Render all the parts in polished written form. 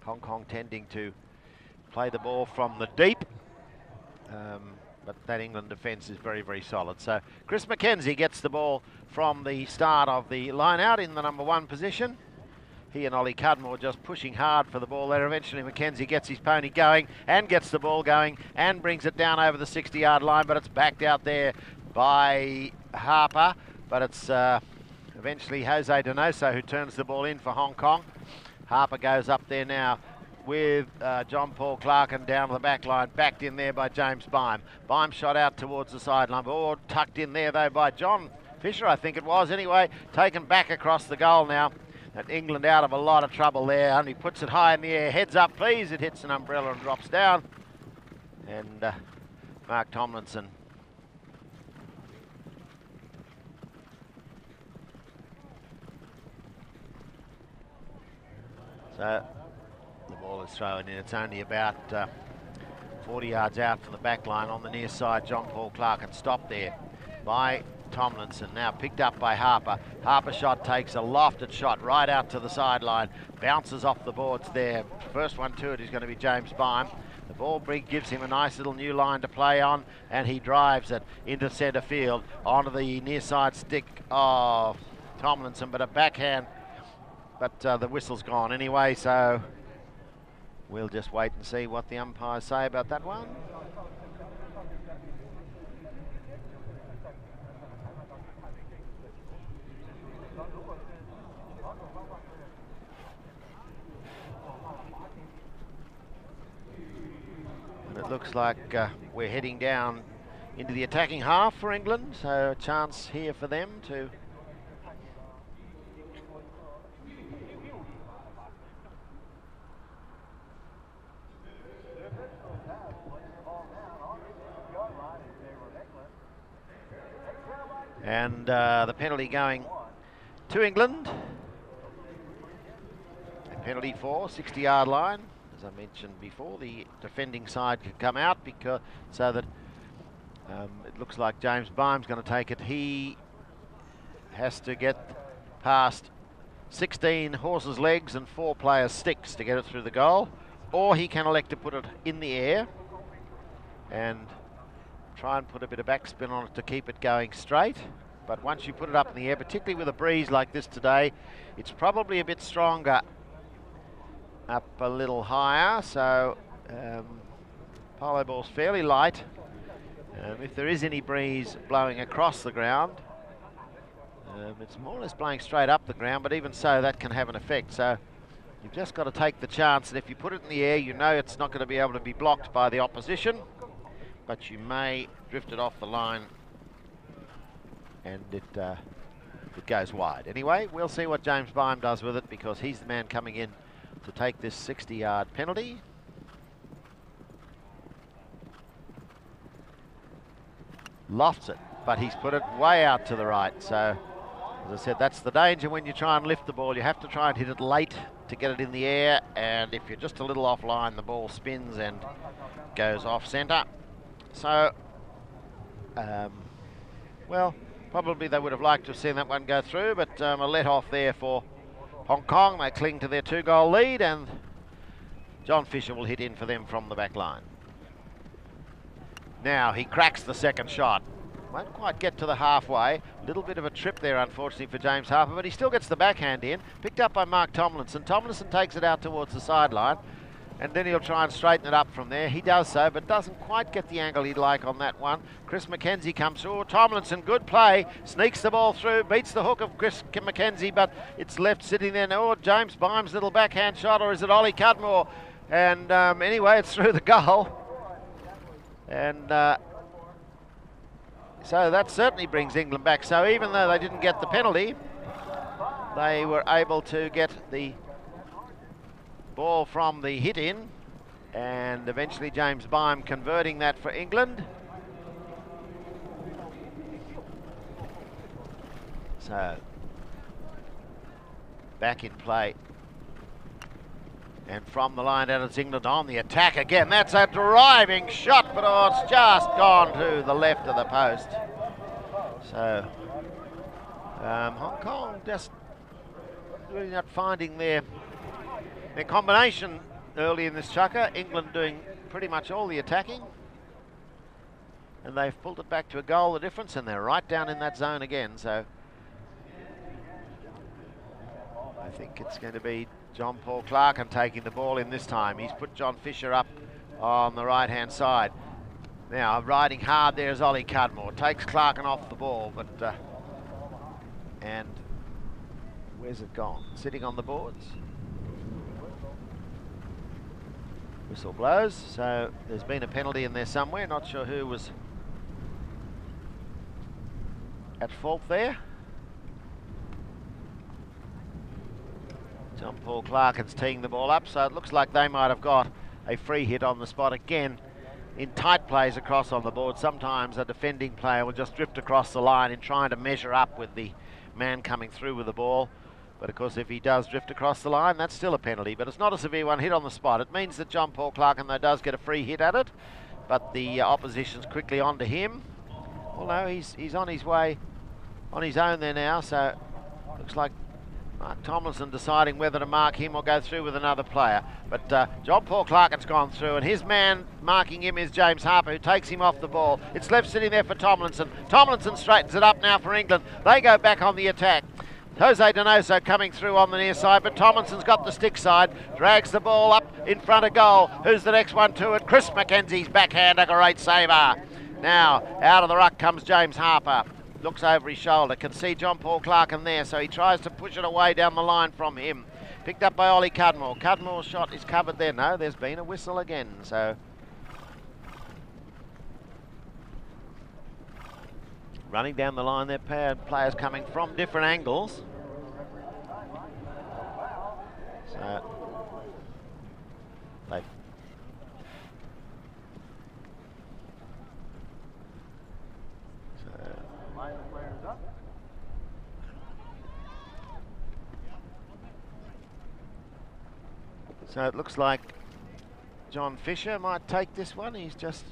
Hong Kong tending to play the ball from the deep. But that England defence is very, very solid. So Chris McKenzie gets the ball from the start of the line out in the number 1 position. He and Ollie Cudmore just pushing hard for the ball there. Eventually McKenzie gets his pony going and gets the ball going and brings it down over the 60-yard line, but it's backed out there by Harper. But it's eventually Jose Donoso who turns the ball in for Hong Kong. Harper goes up there now with John Paul Clark and down to the back line, backed in there by James Byam. Byam shot out towards the sideline, or tucked in there though by John Fisher, I think it was. Anyway, taken back across the goal now. And England out of a lot of trouble there. Only puts it high in the air. Heads up, please. It hits an umbrella and drops down. And Mark Tomlinson. So the ball is thrown in. It's only about 40 yards out from the back line on the near side. John Paul Clark and stopped there by Tomlinson, now picked up by Harper. Harper shot takes a lofted shot right out to the sideline, bounces off the boards there. First one to it is going to be James Byam. The ball gives him a nice little new line to play on, and he drives it into centre field onto the near side stick of Tomlinson, but a backhand, but the whistle's gone anyway, so we'll just wait and see what the umpires say about that one. It looks like we're heading down into the attacking half for England, so a chance here for them to and the penalty going to England. A penalty for 60-yard line. As I mentioned before, the defending side could come out because so that it looks like James Byam's going to take it. He has to get past 16 horses' legs and 4 players' sticks to get it through the goal, or he can elect to put it in the air and try and put a bit of backspin on it to keep it going straight. But once you put it up in the air, particularly with a breeze like this today, it's probably a bit stronger up a little higher, so polo ball's fairly light. If there is any breeze blowing across the ground, it's more or less blowing straight up the ground, but even so that can have an effect. So you've just got to take the chance, and if you put it in the air, you know it's not going to be able to be blocked by the opposition, but you may drift it off the line and it goes wide. Anyway, we'll see what James Byam does with it, because he's the man coming in to take this 60-yard penalty. Lofts it, but he's put it way out to the right. So, as I said, that's the danger when you try and lift the ball. You have to try and hit it late to get it in the air, and if you're just a little offline, the ball spins and goes off centre. So, well, probably they would have liked to have seen that one go through, but a let-off there for Hong Kong. They cling to their 2-goal lead, and John Fisher will hit in for them from the back line. Now he cracks the second shot. Won't quite get to the halfway. Little bit of a trip there, unfortunately, for James Harper, but he still gets the backhand in. Picked up by Mark Tomlinson. Tomlinson takes it out towards the sideline, and then he'll try and straighten it up from there. He does so, but doesn't quite get the angle he'd like on that one. Chris McKenzie comes through. Tomlinson, good play. Sneaks the ball through, beats the hook of Chris McKenzie, but it's left sitting there now. James Byam's little backhand shot, or is it Ollie Cudmore? And anyway, it's through the goal. And so that certainly brings England back. So even though they didn't get the penalty, they were able to get the ball from the hit in, and eventually James Byam converting that for England. So back in play, and from the line out, it's England on the attack again. That's a driving shot, but oh, it's just gone to the left of the post. So Hong Kong just really not finding their combination early in this chukker. England doing pretty much all the attacking. And they've pulled it back to a goal, the difference, and they're right down in that zone again. So I think it's going to be John Paul Clarkin taking the ball in this time. He's put John Fisher up on the right-hand side. Now, riding hard there is Ollie Cudmore. Takes Clarkin off the ball, but... and where's it gone? Sitting on the boards. Whistle blows, so there's been a penalty in there somewhere. Not sure who was at fault there. John Paul Clarkin's teeing the ball up, so it looks like they might have got a free hit on the spot again. In tight plays across on the board, sometimes a defending player will just drift across the line in trying to measure up with the man coming through with the ball. But of course, if he does drift across the line, that's still a penalty. But it's not a severe one, hit on the spot. It means that John Paul Clarkin, though, does get a free hit at it. But the opposition's quickly on to him. Well, no, he's on his way, on his own there now. So looks like Mark Tomlinson deciding whether to mark him or go through with another player. But John Paul Clarkin's gone through, and his man marking him is James Harper, who takes him off the ball. It's left sitting there for Tomlinson. Tomlinson straightens it up now for England. They go back on the attack. Jose Donoso coming through on the near side, but Tomlinson's got the stick side, drags the ball up in front of goal. Who's the next one to it? Chris McKenzie's backhand, a great saver. Now, out of the ruck comes James Harper. Looks over his shoulder, can see John Paul Clarkin there, so he tries to push it away down the line from him. Picked up by Ollie Cudmore. Cudmore's shot is covered there. No, there's been a whistle again, so... running down the line there, players coming from different angles. So... they... So it looks like John Fisher might take this one. He's just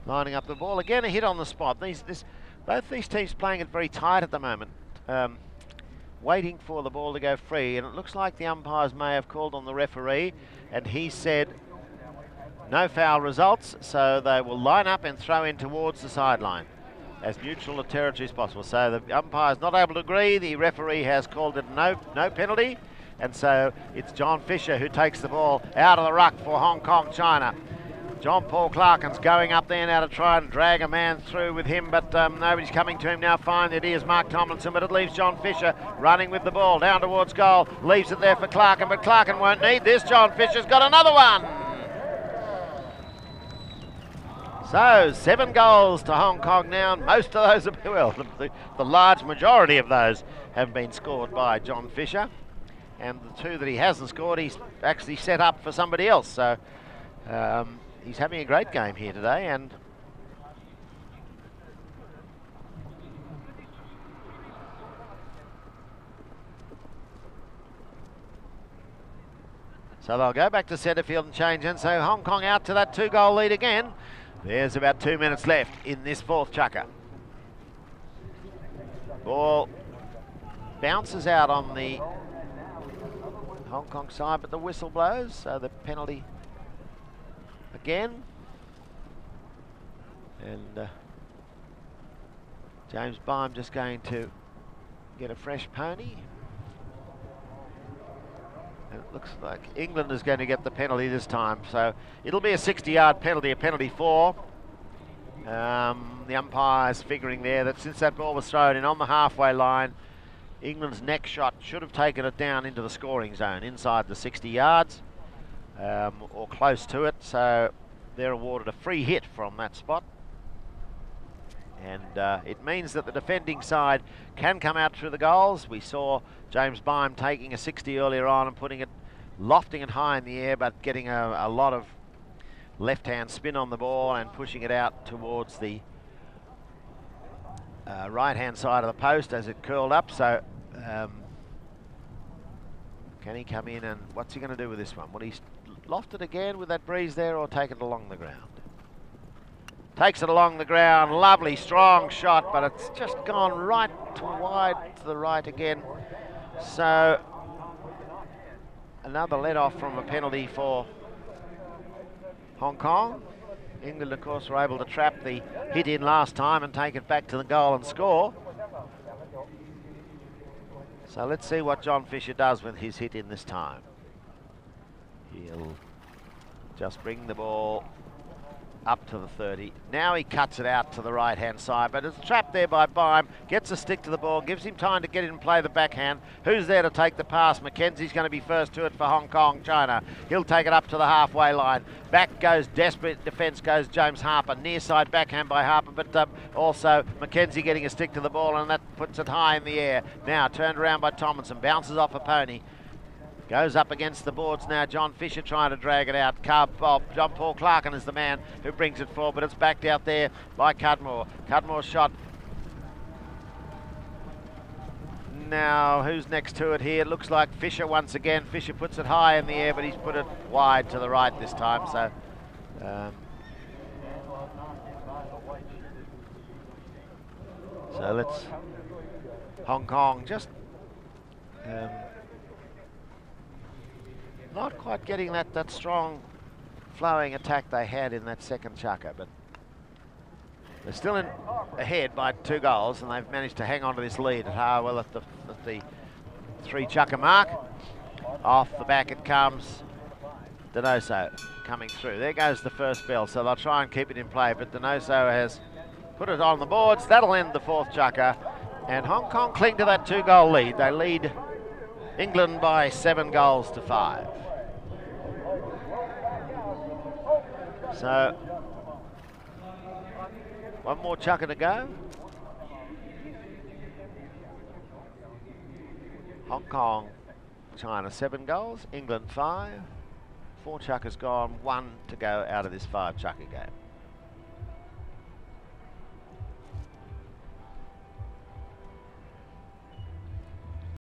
lining up the ball. Again, a hit on the spot. Both these teams playing it very tight at the moment, waiting for the ball to go free. And it looks like the umpires may have called on the referee, and he said no foul results, so they will line up and throw in towards the sideline as neutral a territory as possible. So the umpire's not able to agree. The referee has called it no penalty, and so it's John Fisher who takes the ball out of the ruck for Hong Kong, China. John Paul Clarkin's going up there now to try and drag a man through with him, but nobody's coming to him now. Fine, it is Mark Tomlinson, but it leaves John Fisher running with the ball down towards goal. Leaves it there for Clarkin, but Clarkin won't need this. John Fisher's got another one. So, 7 goals to Hong Kong now, and most of those, well, the large majority of those have been scored by John Fisher. And the 2 that he hasn't scored, he's actually set up for somebody else. So, he's having a great game here today, and so they'll go back to centre field and change, and so Hong Kong out to that 2-goal lead again. There's about 2 minutes left in this 4th chukker. Ball bounces out on the Hong Kong side, but the whistle blows, so the penalty again. And James Byam just going to get a fresh pony. And it looks like England is going to get the penalty this time. So it'll be a 60-yard penalty, a penalty 4. The umpire's figuring there that since that ball was thrown in on the halfway line, England's next shot should have taken it down into the scoring zone, inside the 60 yards, or close to it. So they're awarded a free hit from that spot. And it means that the defending side can come out through the goals. We saw James Byam taking a 60 earlier on and putting it, lofting it high in the air, but getting a lot of left-hand spin on the ball and pushing it out towards the right-hand side of the post as it curled up. So can he come in, and what's he going to do with this one? Will he loft it again with that breeze there, or take it along the ground? Takes it along the ground. Lovely, strong shot, but it's just gone right to wide to the right again. So another let off from a penalty for Hong Kong. England, of course, were able to trap the hit in last time and take it back to the goal and score. So let's see what John Fisher does with his hit in this time. He'll just bring the ball up to the 30. Now he cuts it out to the right-hand side, but it's trapped there by Bime. Gets a stick to the ball, gives him time to get in and play the backhand. Who's there to take the pass? Mackenzie's going to be first to it for Hong Kong, China. He'll take it up to the halfway line. Back goes desperate defence goes James Harper. Near side backhand by Harper, but also Mackenzie getting a stick to the ball, and that puts it high in the air. Now turned around by Tomlinson, bounces off a pony. Goes up against the boards now. John Fisher trying to drag it out. John Paul Clarkin is the man who brings it forward, but it's backed out there by Cudmore. Cudmore's shot. Now, who's next to it here? It looks like Fisher once again. Fisher puts it high in the air, but he's put it wide to the right this time. So let's Hong Kong just not quite getting that strong flowing attack they had in that second chukker, but they're still ahead by 2 goals, and they've managed to hang on to this lead at Harwell at the 3 chukker mark. Off the back it comes. Donoso coming through. There goes the first bell, so they'll try and keep it in play, but Donoso has put it on the boards. That'll end the 4th chukker, and Hong Kong cling to that 2-goal lead. They lead England by 7 goals to 5. So, one more chukker to go. Hong Kong, China 7 goals, England 5. 4 chukkers gone, 1 to go out of this 5 chukker game.